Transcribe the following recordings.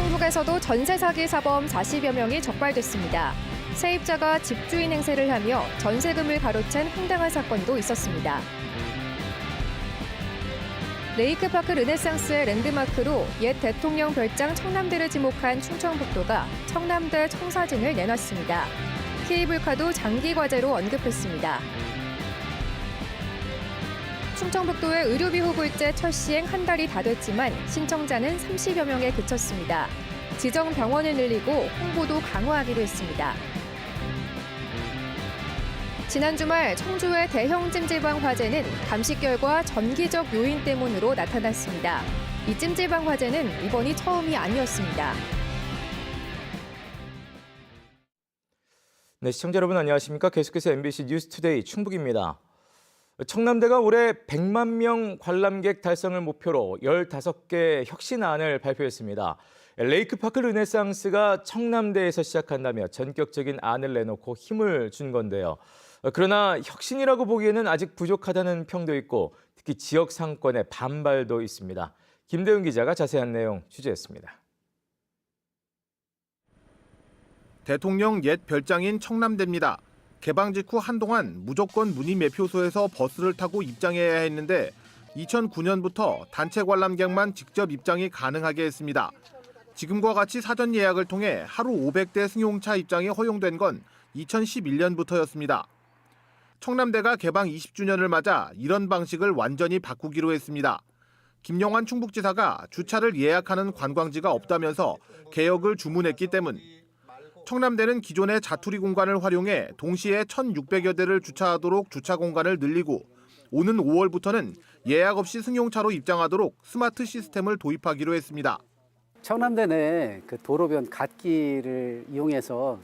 충북에서도 전세 사기 사범 40여 명이 적발됐습니다. 세입자가 집주인 행세를 하며 전세금을 가로챈 황당한 사건도 있었습니다. 레이크파크 르네상스의 랜드마크로 옛 대통령 별장 청남대를 지목한 충청북도가 청남대 청사진을 내놨습니다. 케이블카도 장기 과제로 언급했습니다. 충청북도의 의료비 후불제 첫 시행 한 달이 다 됐지만 신청자는 30여 명에 그쳤습니다. 지정 병원을 늘리고 홍보도 강화하기로 했습니다. 지난 주말 청주의 대형 찜질방 화재는 감식결과 전기적 요인 때문으로 나타났습니다. 이 찜질방 화재는 이번이 처음이 아니었습니다. 네, 시청자 여러분 안녕하십니까? 계속해서 MBC 뉴스투데이 충북입니다. 청남대가 올해 100만 명 관람객 달성을 목표로 15개 혁신안을 발표했습니다. 레이크파크 르네상스가 청남대에서 시작한다며 전격적인 안을 내놓고 힘을 준 건데요. 그러나 혁신이라고 보기에는 아직 부족하다는 평도 있고 특히 지역 상권의 반발도 있습니다. 김대훈 기자가 자세한 내용 취재했습니다. 대통령 옛 별장인 청남대입니다. 개방 직후 한동안 무조건 문의 매표소에서 버스를 타고 입장해야 했는데 2009년부터 단체 관람객만 직접 입장이 가능하게 했습니다. 지금과 같이 사전 예약을 통해 하루 500대 승용차 입장이 허용된 건 2011년부터였습니다. 청남대가 개방 20주년을 맞아 이런 방식을 완전히 바꾸기로 했습니다. 김영환 충북지사가 주차를 예약하는 관광지가 없다면서 개혁을 주문했기 때문. 청남대는 기존의 자투리 공간을 활용해 동시에 1,600여 대를 주차하도록 주차 공간을 늘리고 오는 5월부터는 예약 없이 승용차로 입장하도록 스마트 시스템을 도입하기로 했습니다. 청남대 내 도로변 갓길을 이용해서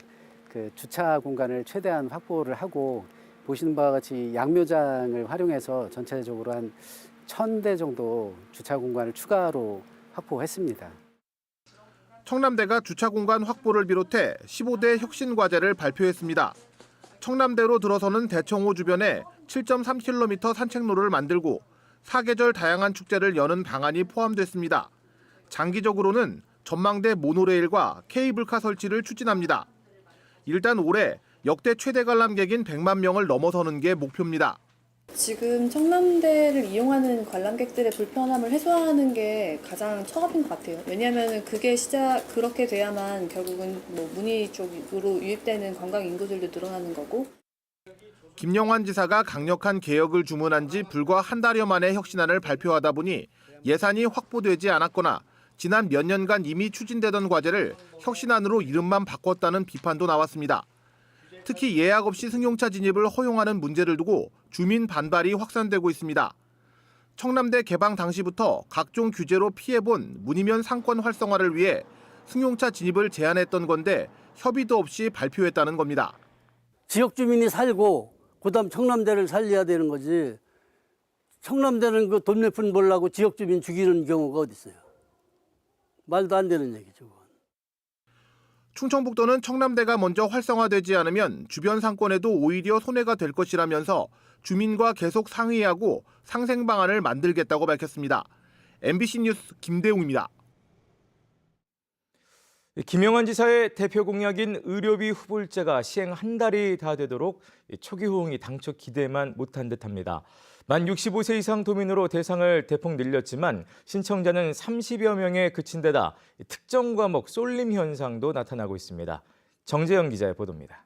주차 공간을 최대한 확보를 하고 보시는 바와 같이 양묘장을 활용해서 전체적으로 한 1,000대 정도 주차 공간을 추가로 확보했습니다. 청남대가 주차 공간 확보를 비롯해 15대 혁신 과제를 발표했습니다. 청남대로 들어서는 대청호 주변에 7.3km 산책로를 만들고 사계절 다양한 축제를 여는 방안이 포함됐습니다. 장기적으로는 전망대 모노레일과 케이블카 설치를 추진합니다. 일단 올해 역대 최대 관람객인 100만 명을 넘어서는 게 목표입니다. 지금 청남대를 이용하는 관람객들의 불편함을 해소하는 게 가장 처음인 것 같아요. 왜냐하면 그렇게 돼야만 결국은 문의 쪽으로 유입되는 관광 인구들도 늘어나는 거고. 김영환 지사가 강력한 개혁을 주문한 지 불과 한 달여 만에 혁신안을 발표하다 보니 예산이 확보되지 않았거나 지난 몇 년간 이미 추진되던 과제를 혁신안으로 이름만 바꿨다는 비판도 나왔습니다. 특히 예약 없이 승용차 진입을 허용하는 문제를 두고 주민 반발이 확산되고 있습니다. 청남대 개방 당시부터 각종 규제로 피해본 문이면 상권 활성화를 위해 승용차 진입을 제한했던 건데 협의도 없이 발표했다는 겁니다. 지역 주민이 살고 그다음 청남대를 살려야 되는 거지. 청남대는 돈 몇 푼 벌려고 지역 주민 죽이는 경우가 어디 있어요. 말도 안 되는 얘기죠. 충청북도는 청남대가 먼저 활성화되지 않으면 주변 상권에도 오히려 손해가 될 것이라면서 주민과 계속 상의하고 상생 방안을 만들겠다고 밝혔습니다. MBC 뉴스 김대웅입니다. 김영환 지사의 대표 공약인 의료비 후불제가 시행 한 달이 다 되도록 초기 호응이 당초 기대만 못한 듯합니다. 만 65세 이상 도민으로 대상을 대폭 늘렸지만 신청자는 30여 명에 그친 데다 특정 과목 쏠림 현상도 나타나고 있습니다. 정재영 기자의 보도입니다.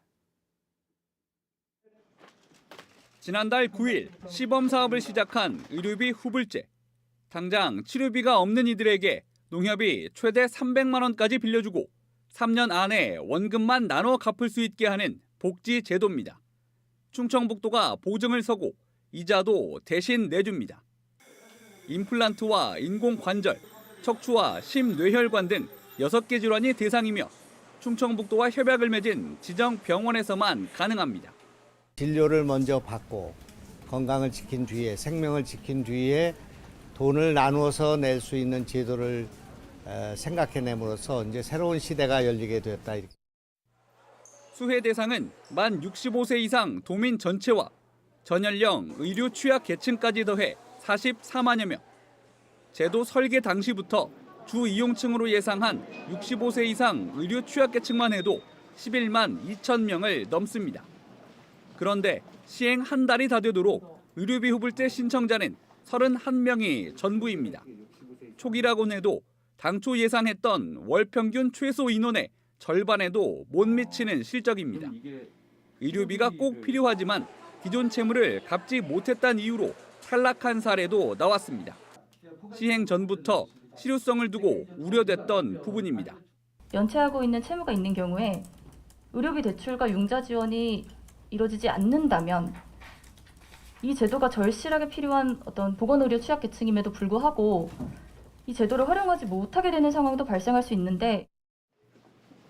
지난달 9일 시범 사업을 시작한 의료비 후불제. 당장 치료비가 없는 이들에게 농협이 최대 300만 원까지 빌려주고 3년 안에 원금만 나눠 갚을 수 있게 하는 복지 제도입니다. 충청북도가 보증을 서고 이자도 대신 내줍니다. 임플란트와 인공관절, 척추와 심뇌혈관 등 6개 질환이 대상이며 충청북도와 협약을 맺은 지정 병원에서만 가능합니다. 진료를 먼저 받고 건강을 지킨 뒤에 생명을 지킨 뒤에 돈을 나누어서 낼 수 있는 제도를 생각해냄으로써 이제 새로운 시대가 열리게 되었다. 수혜 대상은 만 65세 이상 도민 전체와 전연령 의료 취약 계층까지 더해 44만여 명. 제도 설계 당시부터 주 이용층으로 예상한 65세 이상 의료 취약계층만 해도 11만 2천 명을 넘습니다. 그런데 시행 한 달이 다 되도록 의료비 후불제 신청자는 31명이 전부입니다. 초기라곤 해도 당초 예상했던 월 평균 최소 인원의 절반에도 못 미치는 실적입니다. 의료비가 꼭 필요하지만 기존 채무를 갚지 못했다는 이유로 탈락한 사례도 나왔습니다. 시행 전부터 실효성을 두고 우려됐던 부분입니다. 연체하고 있는 채무가 있는 경우에 의료비 대출과 융자 지원이 이루어지지 않는다면 이 제도가 절실하게 필요한 어떤 보건의료 취약계층임에도 불구하고 이 제도를 활용하지 못하게 되는 상황도 발생할 수 있는데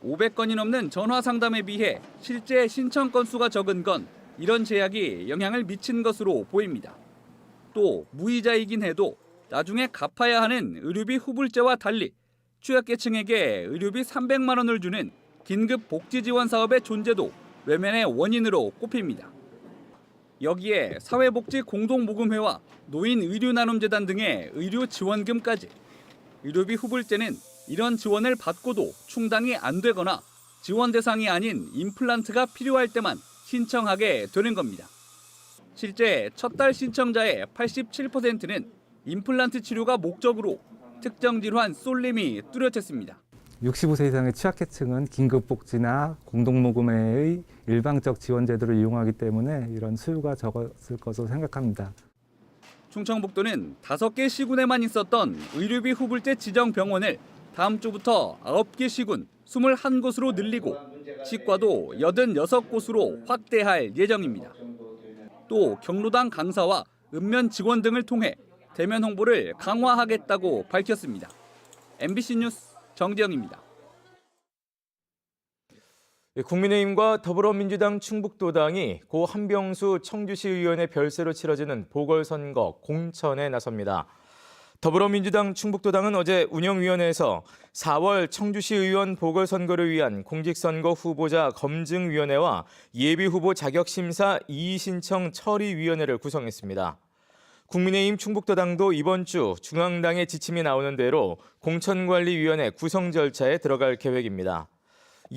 500건이 넘는 전화 상담에 비해 실제 신청 건수가 적은 건 이런 제약이 영향을 미친 것으로 보입니다. 또 무이자이긴 해도 나중에 갚아야 하는 의료비 후불제와 달리 취약계층에게 의료비 300만 원을 주는 긴급 복지 지원 사업의 존재도 외면의 원인으로 꼽힙니다. 여기에 사회복지 공동모금회와 노인의료나눔재단 등의 의료 지원금까지. 의료비 후불제는 이런 지원을 받고도 충당이 안 되거나 지원 대상이 아닌 임플란트가 필요할 때만 신청하게 되는 겁니다. 실제 첫 달 신청자의 87%는 임플란트 치료가 목적으로 특정 질환 쏠림이 뚜렷했습니다. 65세 이상의 취약계층은 긴급복지나 공동모금회의 일방적 지원 제도를 이용하기 때문에 이런 수요가 적었을 것으로 생각합니다. 충청북도는 5개 시군에만 있었던 의료비 후불제 지정 병원을 다음 주부터 9개 시군 21곳으로 늘리고 치과도 86곳으로 확대할 예정입니다. 또 경로당 강사와 읍면 직원 등을 통해 대면 홍보를 강화하겠다고 밝혔습니다. MBC 뉴스 정지영입니다. 국민의힘과 더불어민주당 충북도당이 고 한병수 청주시 의원의 별세로 치러지는 보궐선거 공천에 나섭니다. 더불어민주당 충북도당은 어제 운영위원회에서 4월 청주시 의원 보궐선거를 위한 공직선거 후보자 검증위원회와 예비후보 자격심사 이의신청 처리위원회를 구성했습니다. 국민의힘 충북도당도 이번 주 중앙당의 지침이 나오는 대로 공천관리위원회 구성 절차에 들어갈 계획입니다.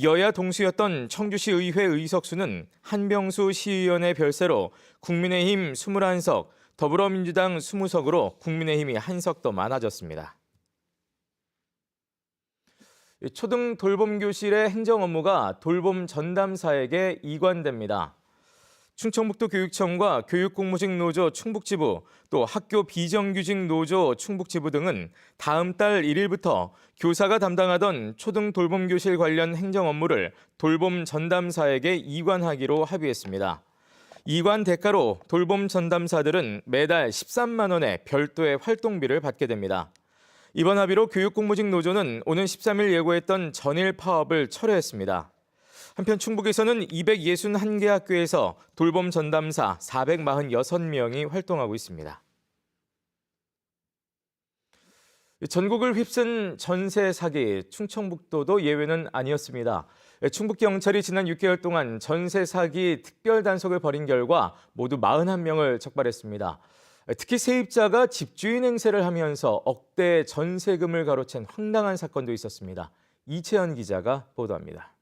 여야 동수였던 청주시 의회 의석수는 한병수 시의원의 별세로 국민의힘 21석, 더불어민주당 20석으로 국민의힘이 한 석 더 많아졌습니다. 초등 돌봄교실의 행정 업무가 돌봄 전담사에게 이관됩니다. 충청북도 교육청과 교육공무직노조 충북지부, 또 학교 비정규직노조 충북지부 등은 다음 달 1일부터 교사가 담당하던 초등 돌봄교실 관련 행정 업무를 돌봄 전담사에게 이관하기로 합의했습니다. 이관 대가로 돌봄 전담사들은 매달 13만 원의 별도의 활동비를 받게 됩니다. 이번 합의로 교육공무직노조는 오는 13일 예고했던 전일 파업을 철회했습니다. 한편 충북에서는 261개 학교에서 돌봄 전담사 446명이 활동하고 있습니다. 전국을 휩쓴 전세 사기, 충청북도도 예외는 아니었습니다. 충북경찰이 지난 6개월 동안 전세 사기 특별 단속을 벌인 결과 모두 41명을 적발했습니다. 특히 세입자가 집주인 행세를 하면서 억대 전세금을 가로챈 황당한 사건도 있었습니다. 이채연 기자가 보도합니다.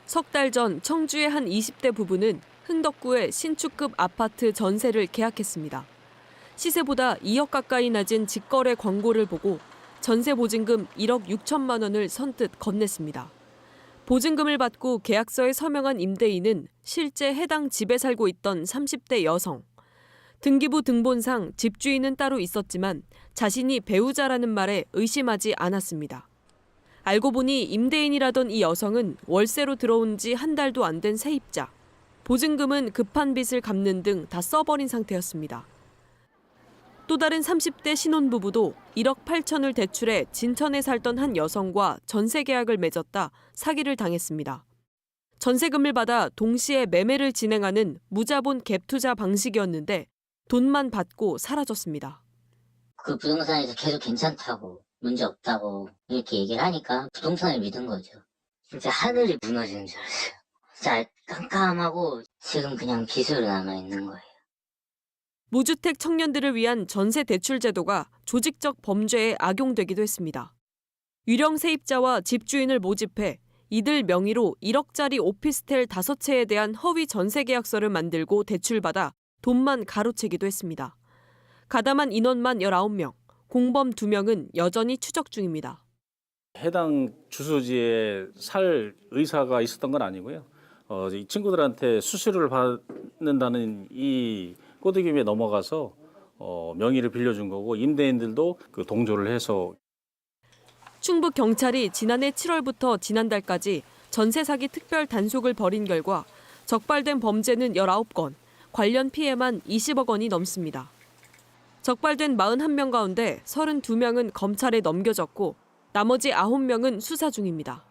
석 달 전 청주의 한 20대 부부는 흥덕구의 신축급 아파트 전세를 계약했습니다. 시세보다 2억 가까이 낮은 직거래 광고를 보고 전세 보증금 1억 6천만 원을 선뜻 건넸습니다. 보증금을 받고 계약서에 서명한 임대인은 실제 해당 집에 살고 있던 30대 여성. 등기부 등본상 집주인은 따로 있었지만 자신이 배우자라는 말에 의심하지 않았습니다. 알고 보니 임대인이라던 이 여성은 월세로 들어온 지 한 달도 안 된 세입자. 보증금은 급한 빚을 갚는 등 다 써버린 상태였습니다. 또 다른 30대 신혼부부도 1억 8천을 대출해 진천에 살던 한 여성과 전세 계약을 맺었다 사기를 당했습니다. 전세금을 받아 동시에 매매를 진행하는 무자본 갭 투자 방식이었는데 돈만 받고 사라졌습니다. 그 부동산에서 계속 괜찮다고, 문제 없다고 이렇게 얘기를 하니까 부동산을 믿은 거죠. 진짜 하늘이 무너지는 줄 알았어요. 진짜 깜깜하고 지금 그냥 빚으로 남아있는 거예요. 무주택 청년들을 위한 전세 대출 제도가 조직적 범죄에 악용되기도 했습니다. 유령 세입자와 집주인을 모집해 이들 명의로 1억짜리 오피스텔 5채에 대한 허위 전세 계약서를 만들고 대출받아 돈만 가로채기도 했습니다. 가담한 인원만 19명, 공범 2명은 여전히 추적 중입니다. 해당 주소지에 살 의사가 있었던 건 아니고요. 이 친구들한테 수수료를 받는다는 이 꼬드김에 넘어가서 명의를 빌려준 거고 임대인들도 그 동조를 해서. 충북 경찰이 지난해 7월부터 지난달까지 전세 사기 특별 단속을 벌인 결과 적발된 범죄는 19건, 관련 피해만 20억 원이 넘습니다. 적발된 41명 가운데 32명은 검찰에 넘겨졌고 나머지 9명은 수사 중입니다.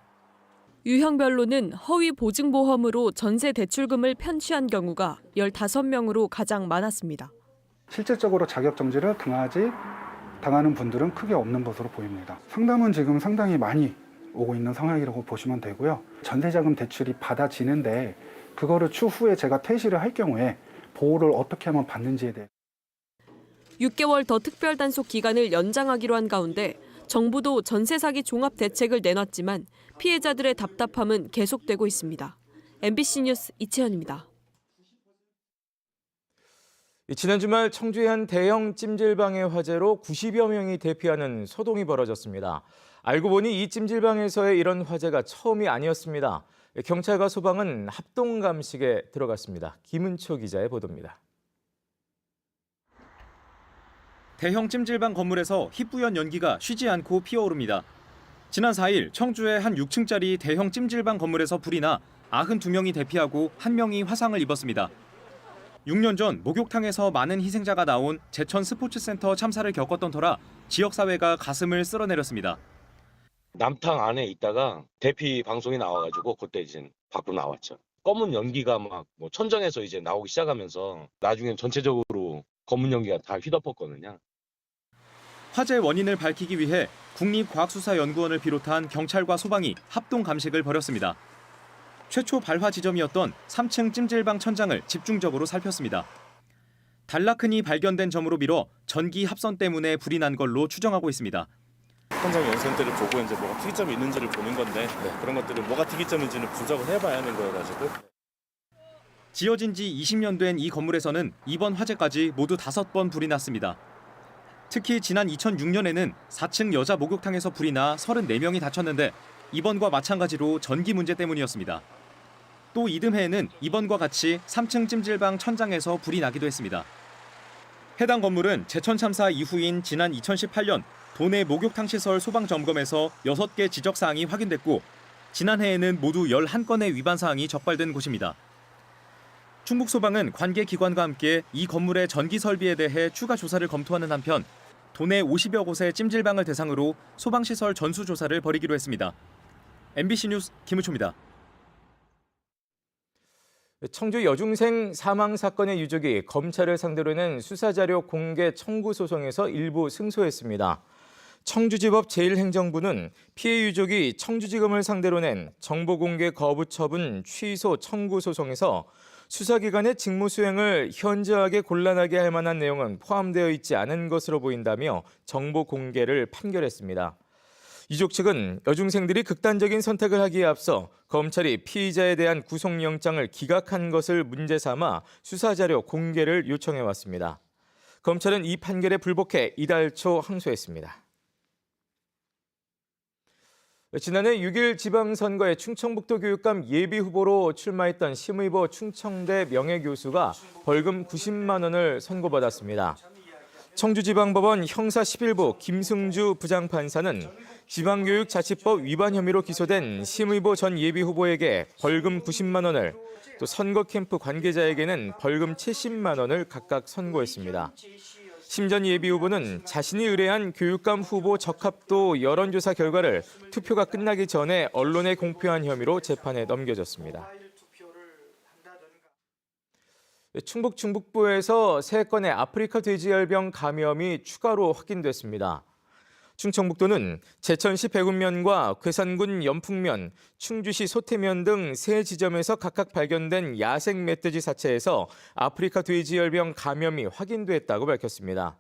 유형별로는 허위 보증보험으로 전세 대출금을 편취한 경우가 15명으로 가장 많았습니다. 실질적으로 자격정지를 당하는 분들은 크게 없는 것으로 보입니다. 상담은 지금 상당히 많이 오고 있는 상황이라고 보시면 되고요. 전세자금 대출이 받아지는데 그거를 추후에 제가 퇴실을 할 경우에 보호를 어떻게 하면 받는지에 대해 6개월 더 특별 단속 기간을 연장하기로 한 가운데 정부도 전세 사기 종합 대책을 내놨지만 피해자들의 답답함은 계속되고 있습니다. MBC 뉴스 이채연입니다. 지난 주말 청주의 한 대형 찜질방의 화재로 90여 명이 대피하는 소동이 벌어졌습니다. 알고 보니 이 찜질방에서의 이런 화재가 처음이 아니었습니다. 경찰과 소방은 합동 감식에 들어갔습니다. 김은초 기자의 보도입니다. 대형 찜질방 건물에서 희뿌연 연기가 쉬지 않고 피어오릅니다. 지난 4일 청주의 한 6층짜리 대형 찜질방 건물에서 불이 나 92명이 대피하고 1명이 화상을 입었습니다. 6년 전 목욕탕에서 많은 희생자가 나온 제천 스포츠센터 참사를 겪었던 터라 지역사회가 가슴을 쓸어내렸습니다. 남탕 안에 있다가 대피 방송이 나와가지고 그때 이제 밖으로 나왔죠. 검은 연기가 막 천정에서 이제 나오기 시작하면서 나중엔 전체적으로 검은 연기가 다 휘덮었거든요. 화재 원인을 밝히기 위해 국립과학수사연구원을 비롯한 경찰과 소방이 합동 감식을 벌였습니다. 최초 발화 지점이었던 3층 찜질방 천장을 집중적으로 살폈습니다. 단라큰이 발견된 점으로 미뤄 전기 합선 때문에 불이 난 걸로 추정하고 있습니다. 현장 영상들을 보고 이제 뭐가 특이점이 있는지를 보는 건데 그런 것들을 뭐가 특이점인지는 분석을 해봐야 하는 거여가지고. 지어진 지 20년 된 이 건물에서는 이번 화재까지 모두 5번 불이 났습니다. 특히 지난 2006년에는 4층 여자 목욕탕에서 불이 나 34명이 다쳤는데 이번과 마찬가지로 전기 문제 때문이었습니다. 또 이듬해에는 이번과 같이 3층 찜질방 천장에서 불이 나기도 했습니다. 해당 건물은 제천 참사 이후인 지난 2018년 도내 목욕탕 시설 소방 점검에서 6개 지적 사항이 확인됐고 지난해에는 모두 11건의 위반 사항이 적발된 곳입니다. 충북소방은 관계 기관과 함께 이 건물의 전기 설비에 대해 추가 조사를 검토하는 한편 도내 50여 곳의 찜질방을 대상으로 소방시설 전수 조사를 벌이기로 했습니다. MBC 뉴스 김우초입니다. 청주 여중생 사망 사건의 유족이 검찰을 상대로 낸 수사자료 공개 청구 소송에서 일부 승소했습니다. 청주지법 제1행정부는 피해 유족이 청주지검을 상대로 낸 정보공개 거부 처분 취소 청구 소송에서 수사기관의 직무수행을 현저하게 곤란하게 할 만한 내용은 포함되어 있지 않은 것으로 보인다며 정보 공개를 판결했습니다. 유족 측은 여중생들이 극단적인 선택을 하기에 앞서 검찰이 피의자에 대한 구속영장을 기각한 것을 문제 삼아 수사자료 공개를 요청해왔습니다. 검찰은 이 판결에 불복해 이달 초 항소했습니다. 지난해 6일 지방선거에 충청북도 교육감 예비후보로 출마했던 심의보 충청대 명예교수가 벌금 90만 원을 선고받았습니다. 청주지방법원 형사 11부 김승주 부장판사는 지방교육자치법 위반 혐의로 기소된 심의보 전 예비후보에게 벌금 90만 원을, 또 선거 캠프 관계자에게는 벌금 70만 원을 각각 선고했습니다. 심 전 예비후보는 자신이 의뢰한 교육감 후보 적합도 여론조사 결과를 투표가 끝나기 전에 언론에 공표한 혐의로 재판에 넘겨졌습니다. 충북 중북부에서 3건의 아프리카 돼지열병 감염이 추가로 확인됐습니다. 충청북도는 제천시 백운면과 괴산군 연풍면, 충주시 소태면 등 세 지점에서 각각 발견된 야생 멧돼지 사체에서 아프리카 돼지열병 감염이 확인됐다고 밝혔습니다.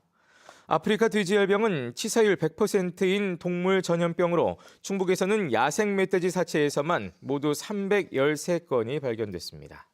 아프리카 돼지열병은 치사율 100%인 동물 전염병으로 충북에서는 야생 멧돼지 사체에서만 모두 313건이 발견됐습니다.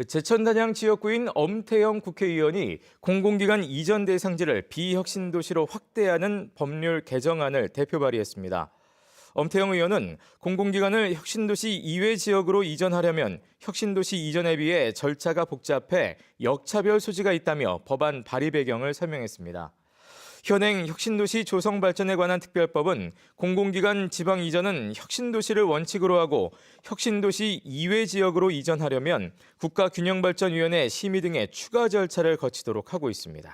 제천 단양 지역구인 엄태영 국회의원이 공공기관 이전 대상지를 비혁신도시로 확대하는 법률 개정안을 대표 발의했습니다. 엄태영 의원은 공공기관을 혁신도시 이외 지역으로 이전하려면 혁신도시 이전에 비해 절차가 복잡해 역차별 소지가 있다며 법안 발의 배경을 설명했습니다. 현행 혁신도시 조성 발전에 관한 특별법은 공공기관 지방 이전은 혁신도시를 원칙으로 하고 혁신도시 이외 지역으로 이전하려면 국가균형발전위원회 심의 등의 추가 절차를 거치도록 하고 있습니다.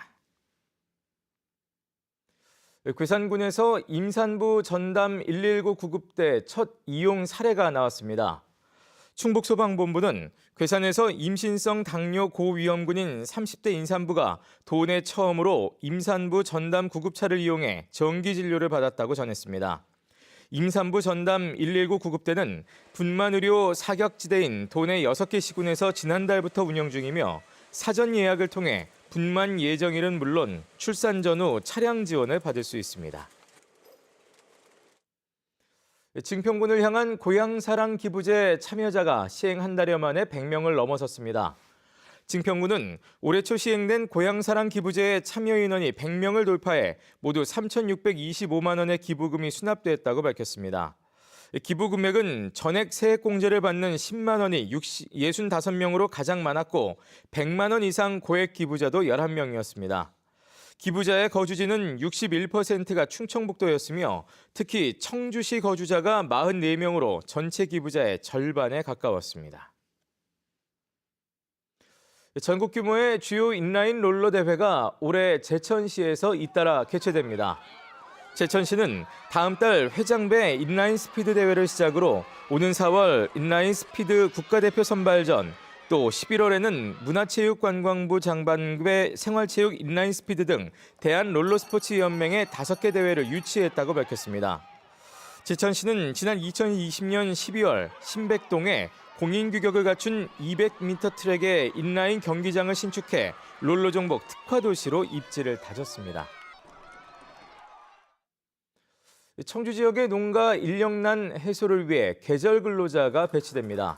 괴산군에서 임산부 전담 119 구급대 첫 이용 사례가 나왔습니다. 충북소방본부는 괴산에서 임신성 당뇨 고위험군인 30대 임산부가 도내 처음으로 임산부 전담 구급차를 이용해 정기진료를 받았다고 전했습니다. 임산부 전담 119 구급대는 분만의료 사격지대인 도내 6개 시군에서 지난달부터 운영 중이며 사전 예약을 통해 분만 예정일은 물론 출산 전후 차량 지원을 받을 수 있습니다. 증평군을 향한 고향사랑 기부제 참여자가 시행 한 달여 만에 100명을 넘어섰습니다. 증평군은 올해 초 시행된 고향사랑 기부제의 참여 인원이 100명을 돌파해 모두 3,625만 원의 기부금이 수납됐다고 밝혔습니다. 기부 금액은 전액 세액공제를 받는 10만 원이 65명으로 가장 많았고 100만 원 이상 고액 기부자도 11명이었습니다. 기부자의 거주지는 61%가 충청북도였으며 특히 청주시 거주자가 44명으로 전체 기부자의 절반에 가까웠습니다. 전국 규모의 주요 인라인 롤러 대회가 올해 제천시에서 잇따라 개최됩니다. 제천시는 다음 달 회장배 인라인 스피드 대회를 시작으로 오는 4월 인라인 스피드 국가대표 선발전, 또 11월에는 문화체육관광부 장관급의 생활체육 인라인 스피드 등 대한롤러스포츠연맹의 5개 대회를 유치했다고 밝혔습니다. 제천시는 지난 2020년 12월 신백동에 공인규격을 갖춘 200m 트랙의 인라인 경기장을 신축해 롤러 종목 특화도시로 입지를 다졌습니다. 청주 지역의 농가 인력난 해소를 위해 계절 근로자가 배치됩니다.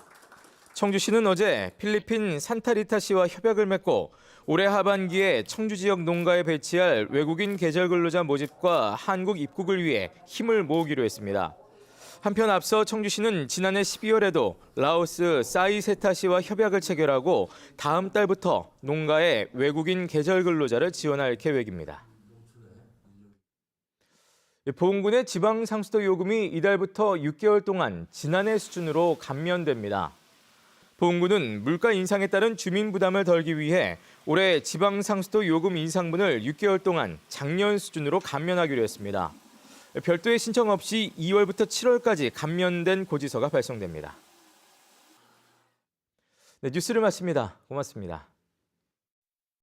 청주시는 어제 필리핀 산타리타시와 협약을 맺고 올해 하반기에 청주 지역 농가에 배치할 외국인 계절 근로자 모집과 한국 입국을 위해 힘을 모으기로 했습니다. 한편 앞서 청주시는 지난해 12월에도 라오스 사이세타시와 협약을 체결하고 다음 달부터 농가에 외국인 계절 근로자를 지원할 계획입니다. 보훈군의 지방상수도 요금이 이달부터 6개월 동안 지난해 수준으로 감면됩니다. 보훈군은 물가 인상에 따른 주민 부담을 덜기 위해 올해 지방상수도 요금 인상분을 6개월 동안 작년 수준으로 감면하기로 했습니다. 별도의 신청 없이 2월부터 7월까지 감면된 고지서가 발송됩니다. 네, 뉴스를 마칩니다. 고맙습니다.